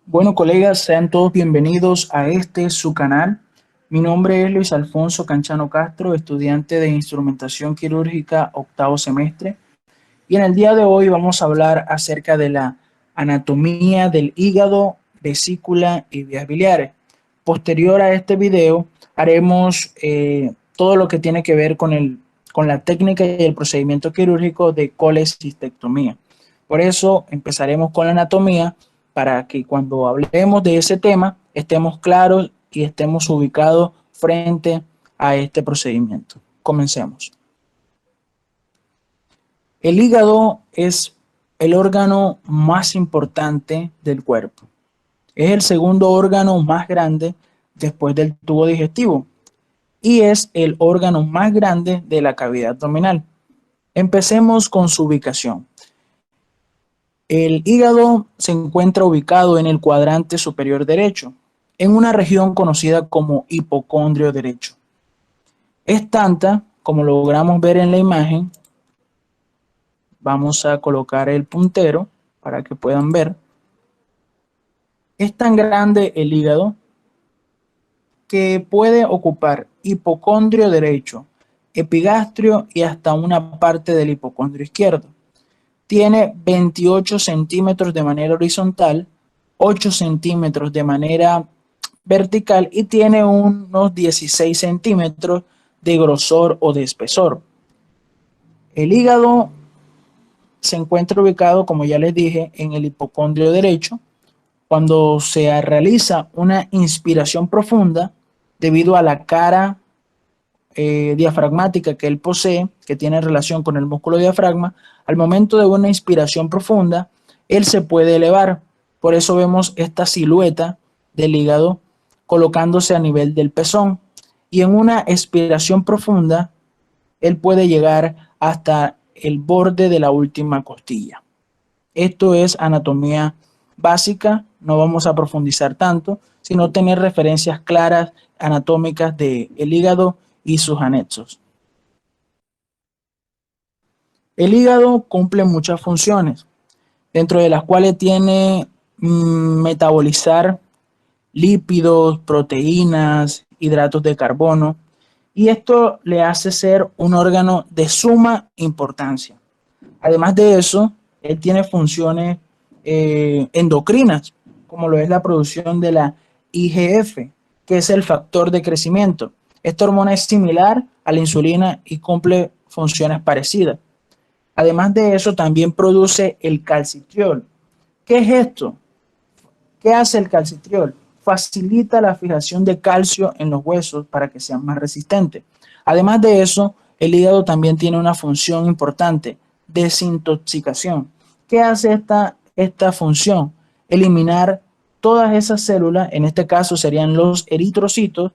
Bueno, colegas, sean todos bienvenidos a su canal. Mi nombre es Luis Alfonso Canchano Castro, estudiante de Instrumentación Quirúrgica octavo semestre. Y en el día de hoy vamos a hablar acerca de la anatomía del hígado, vesícula y vías biliares. Posterior a este video haremos todo lo que tiene que ver con la técnica y el procedimiento quirúrgico de colecistectomía. Por eso empezaremos con la anatomía para que cuando hablemos de ese tema estemos claros y estemos ubicados frente a este procedimiento. Comencemos. El hígado es el órgano más importante del cuerpo. Es el segundo órgano más grande después del tubo digestivo y es el órgano más grande de la cavidad abdominal. Empecemos con su ubicación. El hígado se encuentra ubicado en el cuadrante superior derecho, en una región conocida como hipocondrio derecho. Es tanta, como logramos ver en la imagen. Vamos a colocar el puntero para que puedan ver. Es tan grande el hígado que puede ocupar hipocondrio derecho, epigastrio y hasta una parte del hipocondrio izquierdo. Tiene 28 centímetros de manera horizontal, 8 centímetros de manera vertical y tiene unos 16 centímetros de grosor o de espesor. El hígado se encuentra ubicado, como ya les dije, en el hipocondrio derecho. Cuando se realiza una inspiración profunda, debido a la cara diafragmática que él posee, que tiene relación con el músculo diafragma, al momento de una inspiración profunda, él se puede elevar. Por eso vemos esta silueta del hígado colocándose a nivel del pezón. Y en una expiración profunda, él puede llegar hasta el borde de la última costilla. Esto es anatomía básica, no vamos a profundizar tanto, sino tener referencias claras anatómicas del hígado y sus anexos. El hígado cumple muchas funciones, dentro de las cuales tiene metabolizar lípidos, proteínas, hidratos de carbono, y esto le hace ser un órgano de suma importancia. Además de eso, él tiene funciones endocrinas, como lo es la producción de la IGF, que es el factor de crecimiento. Esta hormona es similar a la insulina y cumple funciones parecidas. Además de eso, también produce el calcitriol. ¿Qué es esto? ¿Qué hace el calcitriol? Facilita la fijación de calcio en los huesos para que sean más resistentes. Además de eso, el hígado también tiene una función importante, desintoxicación. ¿Qué hace esta función? Eliminar todas esas células, en este caso serían los eritrocitos,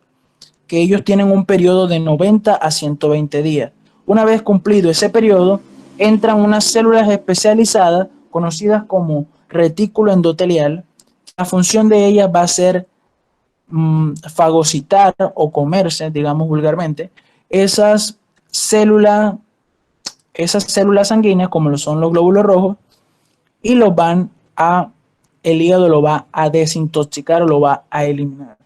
que ellos tienen un periodo de 90 a 120 días. Una vez cumplido ese periodo, entran unas células especializadas conocidas como retículo endotelial. La función de ellas va a ser fagocitar o comerse, digamos vulgarmente, células, esas células sanguíneas, como lo son los glóbulos rojos, y el hígado lo va a desintoxicar o lo va a eliminar.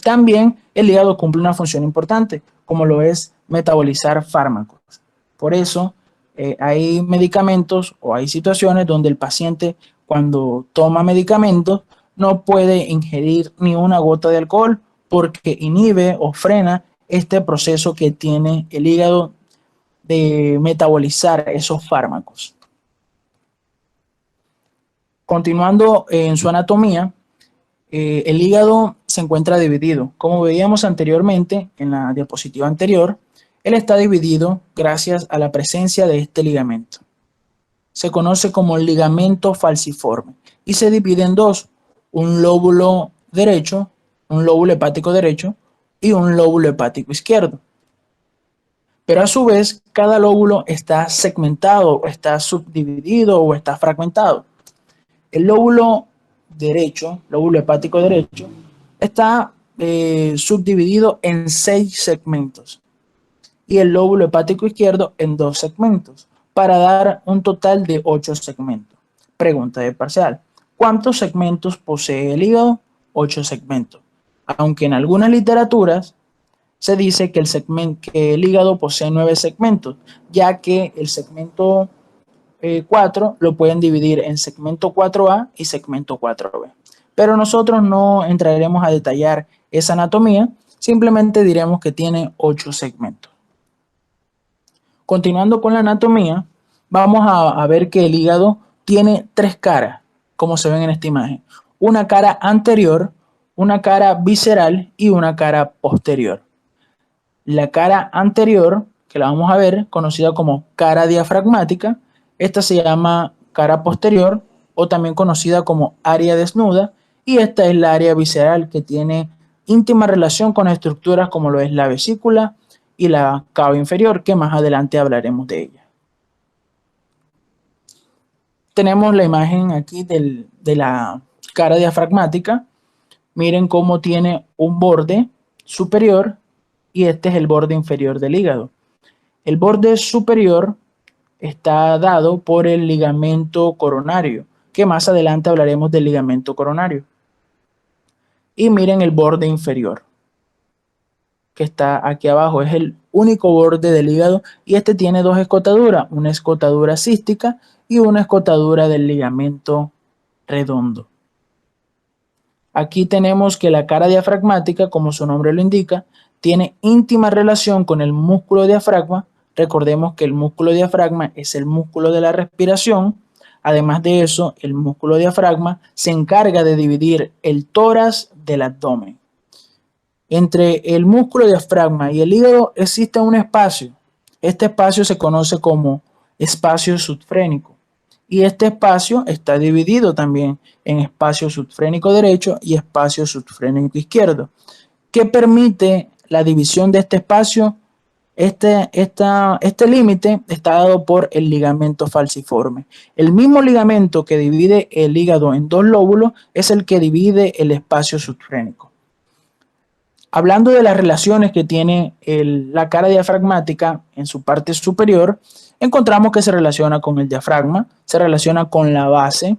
También el hígado cumple una función importante, como lo es metabolizar fármacos. Por eso hay medicamentos o hay situaciones donde el paciente, cuando toma medicamentos, no puede ingerir ni una gota de alcohol porque inhibe o frena este proceso que tiene el hígado de metabolizar esos fármacos. Continuando en su anatomía, el hígado se encuentra dividido. Como veíamos anteriormente en la diapositiva anterior, él está dividido gracias a la presencia de este ligamento. Se conoce como ligamento falciforme y se divide en dos, un lóbulo derecho, un lóbulo hepático derecho y un lóbulo hepático izquierdo. Pero a su vez, cada lóbulo está segmentado, está subdividido o está fragmentado. El lóbulo derecho, lóbulo hepático derecho, está subdividido en 6 segmentos y el lóbulo hepático izquierdo en 2 segmentos para dar un total de 8 segmentos. Pregunta de parcial. ¿Cuántos segmentos posee el hígado? 8 segmentos. Aunque en algunas literaturas se dice que que el hígado posee 9 segmentos, ya que el segmento 4 lo pueden dividir en segmento 4A y segmento 4B. Pero nosotros no entraremos a detallar esa anatomía, simplemente diremos que tiene 8 segmentos. Continuando con la anatomía, vamos a ver que el hígado tiene 3 caras, como se ven en esta imagen. Una cara anterior, una cara visceral y una cara posterior. La cara anterior, que la vamos a ver, conocida como cara diafragmática, esta se llama cara posterior o también conocida como área desnuda, y esta es la área visceral que tiene íntima relación con estructuras como lo es la vesícula y la cava inferior, que más adelante hablaremos de ella. Tenemos la imagen aquí de la cara diafragmática. Miren cómo tiene un borde superior y este es el borde inferior del hígado. El borde superior está dado por el ligamento coronario, que más adelante hablaremos del ligamento coronario. Y miren el borde inferior, que está aquí abajo, es el único borde del hígado y este tiene dos escotaduras, una escotadura cística y una escotadura del ligamento redondo. Aquí tenemos que la cara diafragmática, como su nombre lo indica, tiene íntima relación con el músculo diafragma. Recordemos que el músculo diafragma es el músculo de la respiración. Además de eso, el músculo diafragma se encarga de dividir el tórax del abdomen. Entre el músculo diafragma y el hígado existe un espacio. Este espacio se conoce como espacio subfrénico. Y este espacio está dividido también en espacio subfrénico derecho y espacio subfrénico izquierdo. ¿Qué permite la división de este espacio? Este límite está dado por el ligamento falciforme. El mismo ligamento que divide el hígado en dos lóbulos es el que divide el espacio subfrénico. Hablando de las relaciones que tiene la cara diafragmática en su parte superior, encontramos que se relaciona con el diafragma, se relaciona con la base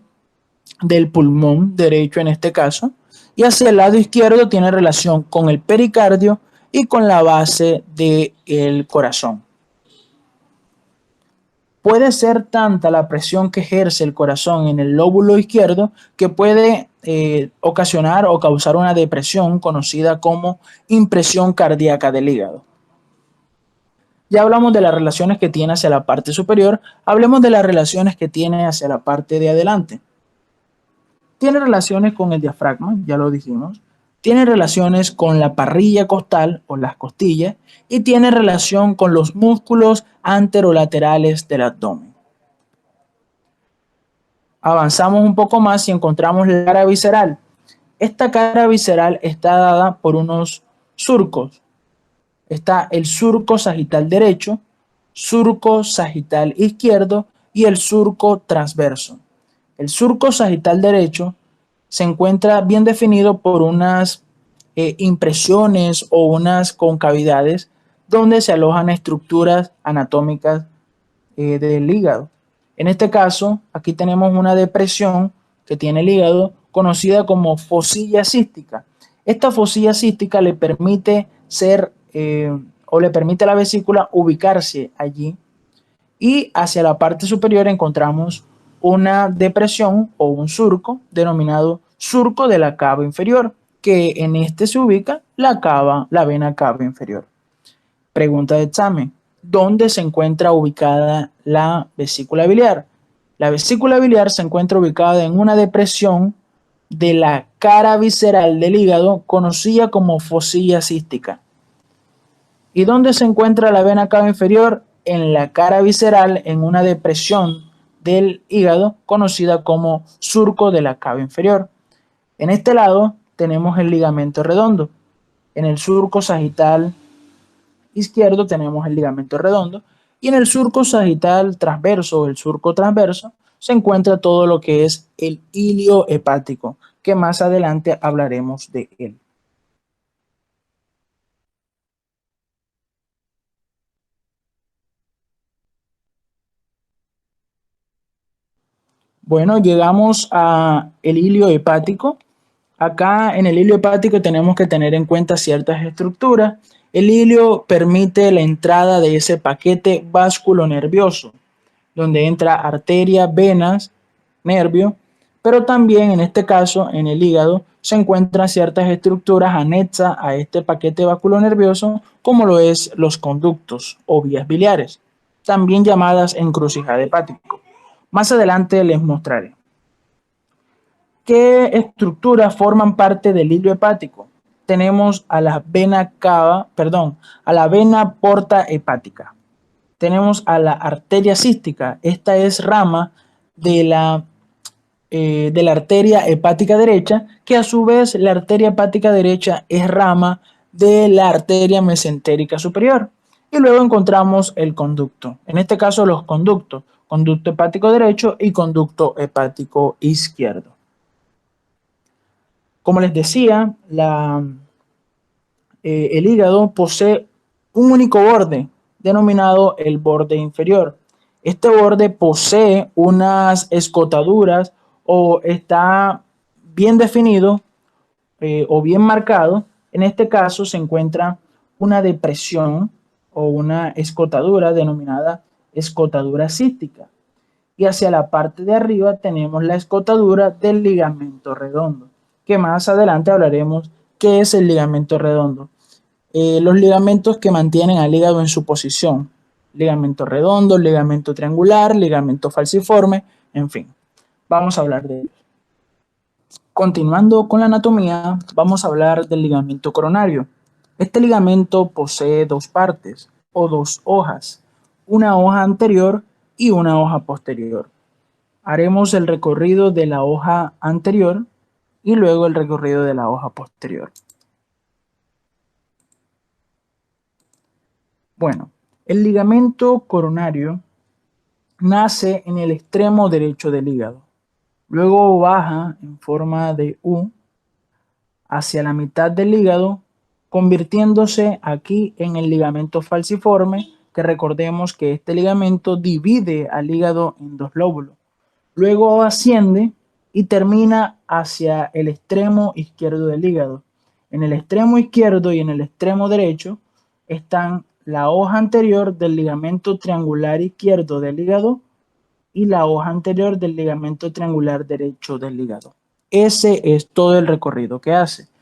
del pulmón derecho en este caso, y hacia el lado izquierdo tiene relación con el pericardio y con la base del corazón. Puede ser tanta la presión que ejerce el corazón en el lóbulo izquierdo que puede ocasionar o causar una depresión conocida como impresión cardíaca del hígado. Ya hablamos de las relaciones que tiene hacia la parte superior, hablemos de las relaciones que tiene hacia la parte de adelante. Tiene relaciones con el diafragma, ya lo dijimos, tiene relaciones con la parrilla costal o las costillas y tiene relación con los músculos anterolaterales del abdomen. Avanzamos un poco más y encontramos la cara visceral. Esta cara visceral está dada por unos surcos. Está el surco sagital derecho, surco sagital izquierdo y el surco transverso. El surco sagital derecho se encuentra bien definido por unas impresiones o unas concavidades donde se alojan estructuras anatómicas del hígado. En este caso, aquí tenemos una depresión que tiene el hígado conocida como fosilla cística. Esta fosilla cística le permite o le permite a la vesícula ubicarse allí y hacia la parte superior encontramos una depresión o un surco denominado surco de la cava inferior, que en este se ubica la vena cava inferior. Pregunta de examen: ¿dónde se encuentra ubicada la vesícula biliar? La vesícula biliar se encuentra ubicada en una depresión de la cara visceral del hígado conocida como fosilla cística. ¿Y dónde se encuentra la vena cava inferior? En la cara visceral, en una depresión del hígado conocida como surco de la cava inferior. En este lado tenemos el ligamento redondo. En el surco sagital izquierdo tenemos el ligamento redondo y en el surco sagital transverso o el surco transverso se encuentra todo lo que es el ilio hepático, que más adelante hablaremos de él. Bueno, llegamos a el hilio hepático. Acá en el hilio hepático tenemos que tener en cuenta ciertas estructuras. El hilio permite la entrada de ese paquete vasculonervioso, donde entra arteria, venas, nervio, pero también en este caso en el hígado se encuentran ciertas estructuras anexas a este paquete vasculonervioso, como lo es los conductos o vías biliares, también llamadas encrucijada hepático. Más adelante les mostraré. ¿Qué estructuras forman parte del hilo hepático? Tenemos a la vena cava, perdón, a la vena porta hepática. Tenemos a la arteria cística. Esta es rama de la arteria hepática derecha, que a su vez la arteria hepática derecha es rama de la arteria mesentérica superior. Y luego encontramos el conducto. En este caso los conductos, conducto hepático derecho y conducto hepático izquierdo. Como les decía, el hígado posee un único borde, denominado el borde inferior. Este borde posee unas escotaduras o está bien definido o bien marcado. En este caso se encuentra una depresión o una escotadura denominada escotadura cística. Y hacia la parte de arriba tenemos la escotadura del ligamento redondo, que más adelante hablaremos qué es el ligamento redondo. Los ligamentos que mantienen al hígado en su posición: ligamento redondo, ligamento triangular, ligamento falciforme, en fin, vamos a hablar de ellos. Continuando con la anatomía, vamos a hablar del ligamento coronario. Este ligamento posee dos partes o dos hojas, una hoja anterior y una hoja posterior. Haremos el recorrido de la hoja anterior y luego el recorrido de la hoja posterior. Bueno, el ligamento coronario nace en el extremo derecho del hígado. Luego baja en forma de U hacia la mitad del hígado, convirtiéndose aquí en el ligamento falciforme, que recordemos que este ligamento divide al hígado en dos lóbulos. Luego asciende y termina hacia el extremo izquierdo del hígado. En el extremo izquierdo y en el extremo derecho están la hoja anterior del ligamento triangular izquierdo del hígado y la hoja anterior del ligamento triangular derecho del hígado. Ese es todo el recorrido que hace.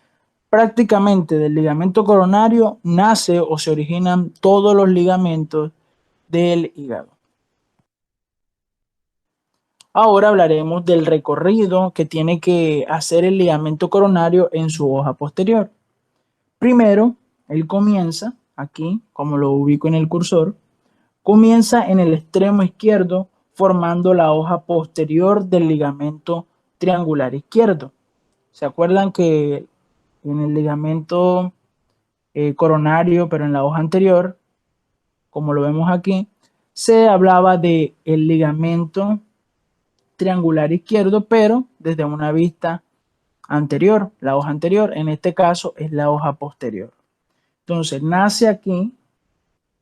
Prácticamente del ligamento coronario nace o se originan todos los ligamentos del hígado. Ahora hablaremos del recorrido que tiene que hacer el ligamento coronario en su hoja posterior. Primero, él comienza aquí, como lo ubico en el cursor, comienza en el extremo izquierdo formando la hoja posterior del ligamento triangular izquierdo. ¿Se acuerdan que en el ligamento coronario, pero en la hoja anterior, como lo vemos aquí, se hablaba de el ligamento triangular izquierdo, pero desde una vista anterior, la hoja anterior, en este caso es la hoja posterior. Entonces nace aquí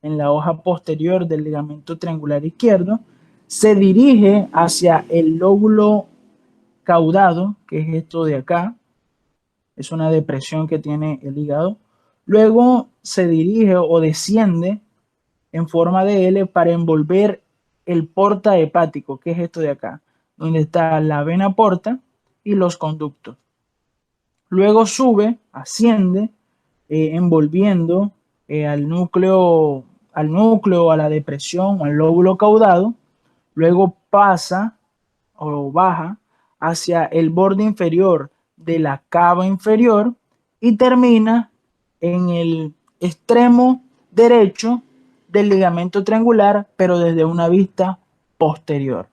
en la hoja posterior del ligamento triangular izquierdo, se dirige hacia el lóbulo caudado, que es esto de acá, es una depresión que tiene el hígado. Luego se dirige o desciende en forma de L para envolver el porta hepático, que es esto de acá, donde está la vena porta y los conductos. Luego sube, asciende, envolviendo al núcleo, a la depresión, al lóbulo caudado. Luego pasa o baja hacia el borde inferior de la cava inferior y termina en el extremo derecho del ligamento triangular, pero desde una vista posterior.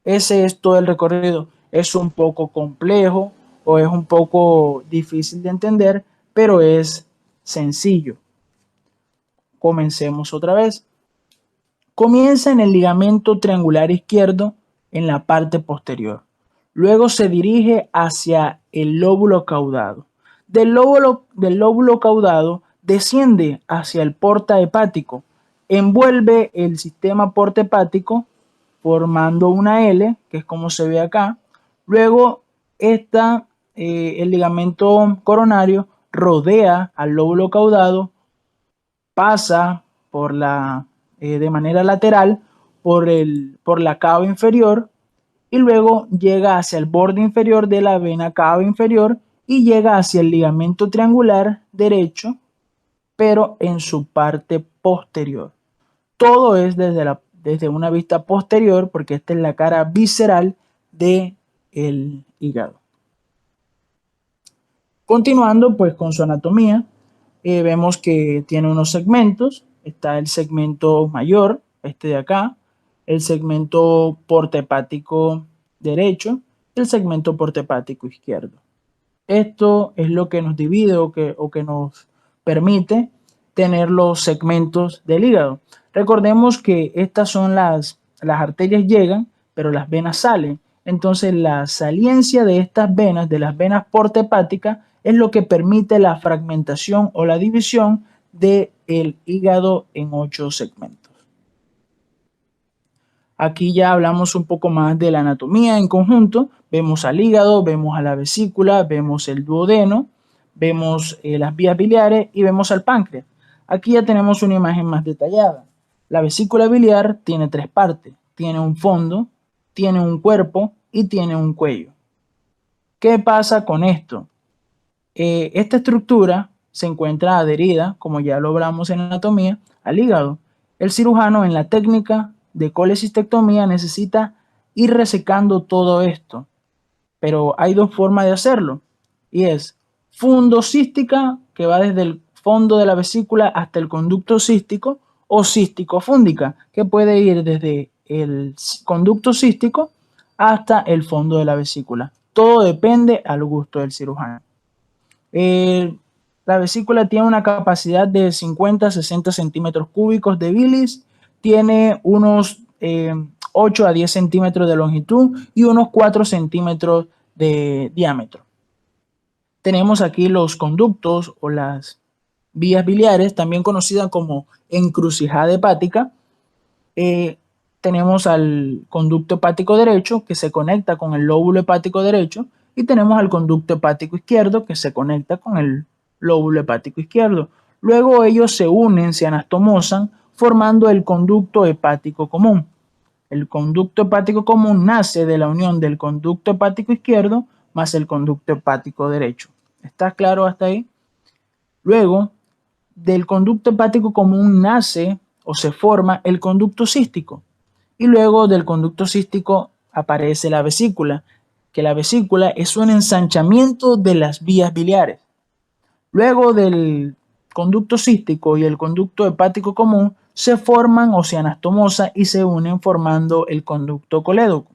Ese es todo el recorrido. Es un poco complejo o es un poco difícil de entender, pero es sencillo. Comencemos otra vez. Comienza en el ligamento triangular izquierdo en la parte posterior. Luego se dirige hacia el lóbulo caudado. Del lóbulo caudado desciende hacia el porta hepático, envuelve el sistema porta hepático formando una L, que es como se ve acá. Luego, el ligamento coronario rodea al lóbulo caudado, pasa de manera lateral por la cava inferior y luego llega hacia el borde inferior de la vena cava inferior y llega hacia el ligamento triangular derecho, pero en su parte posterior. Todo es desde una vista posterior, porque esta es la cara visceral del hígado. Continuando pues con su anatomía, vemos que tiene unos segmentos. Está el segmento mayor, este de acá, el segmento porta-hepático derecho y el segmento porta-hepático izquierdo. Esto es lo que nos divide o que nos permite tener los segmentos del hígado. Recordemos que estas son las arterias llegan, pero las venas salen. Entonces la saliencia de estas venas, de las venas porta-hepáticas, es lo que permite la fragmentación o la división del hígado en 8 segmentos. Aquí ya hablamos un poco más de la anatomía en conjunto. Vemos al hígado, vemos a la vesícula, vemos el duodeno, vemos las vías biliares y vemos al páncreas. Aquí ya tenemos una imagen más detallada. La vesícula biliar tiene 3 partes. Tiene un fondo, tiene un cuerpo y tiene un cuello. ¿Qué pasa con esto? Esta estructura se encuentra adherida, como ya lo hablamos en anatomía, al hígado. El cirujano en la técnica de colecistectomía necesita ir resecando todo esto, pero hay 2 formas de hacerlo, y es fundocística, que va desde el fondo de la vesícula hasta el conducto cístico, o cístico-fúndica, que puede ir desde el conducto cístico hasta el fondo de la vesícula. Todo depende al gusto del cirujano. La vesícula tiene una capacidad de 50 a 60 centímetros cúbicos de bilis, tiene unos 8 a 10 centímetros de longitud y unos 4 centímetros de diámetro. Tenemos aquí los conductos o las vías biliares, también conocidas como encrucijada hepática. Tenemos al conducto hepático derecho, que se conecta con el lóbulo hepático derecho, y tenemos al conducto hepático izquierdo, que se conecta con el lóbulo hepático izquierdo. Luego ellos se unen, se anastomosan, formando el conducto hepático común. El conducto hepático común nace de la unión del conducto hepático izquierdo más el conducto hepático derecho. ¿Está claro hasta ahí? Luego, del conducto hepático común nace o se forma el conducto cístico. Y luego del conducto cístico aparece la vesícula, que la vesícula es un ensanchamiento de las vías biliares. Luego del conducto cístico y el conducto hepático común se forman o se anastomosan y se unen formando el conducto colédoco,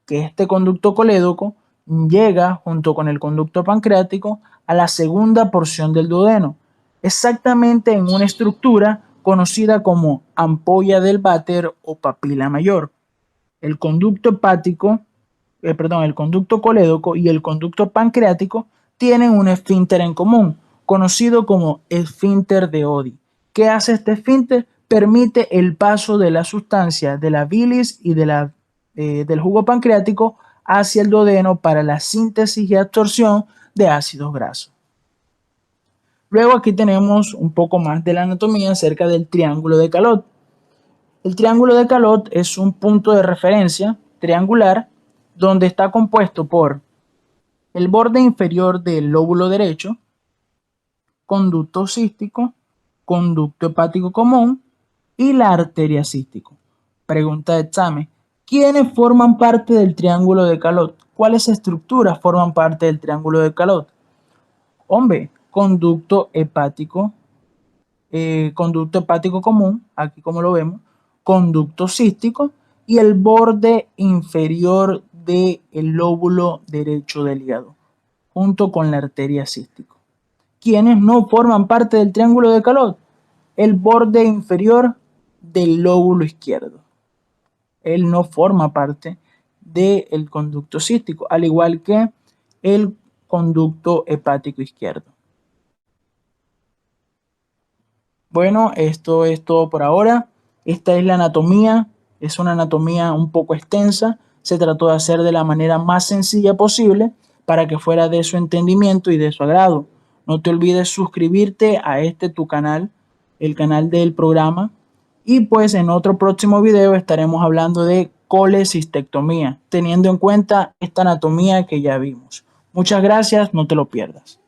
que este conducto colédoco llega junto con el conducto pancreático a la segunda porción del duodeno, exactamente en una estructura conocida como ampolla del váter o papila mayor. El conducto el conducto colédoco y el conducto pancreático tienen un esfínter en común, conocido como esfínter de Oddi. ¿Qué hace este esfínter? Permite el paso de la sustancia de la bilis y del jugo pancreático hacia el duodeno para la síntesis y absorción de ácidos grasos. Luego aquí tenemos un poco más de la anatomía acerca del triángulo de Calot. El triángulo de Calot es un punto de referencia triangular donde está compuesto por el borde inferior del lóbulo derecho, conducto cístico, conducto hepático común y la arteria cístico. Pregunta de examen: ¿quiénes forman parte del triángulo de Calot? ¿Cuáles estructuras forman parte del triángulo de Calot? Hombre, conducto hepático común, aquí como lo vemos, conducto cístico y el borde inferior del lóbulo derecho del hígado, junto con la arteria cística. ¿Quiénes no forman parte del triángulo de Calot? El borde inferior del lóbulo izquierdo. Él no forma parte del conducto cístico, al igual que el conducto hepático izquierdo. Bueno, esto es todo por ahora. Esta es la anatomía Es una anatomía un poco extensa. Se trató de hacer de la manera más sencilla posible para que fuera de su entendimiento y de su agrado. No te olvides suscribirte a tu canal, el canal del programa. Y pues en otro próximo video estaremos hablando de colecistectomía, teniendo en cuenta esta anatomía que ya vimos. Muchas gracias, no te lo pierdas.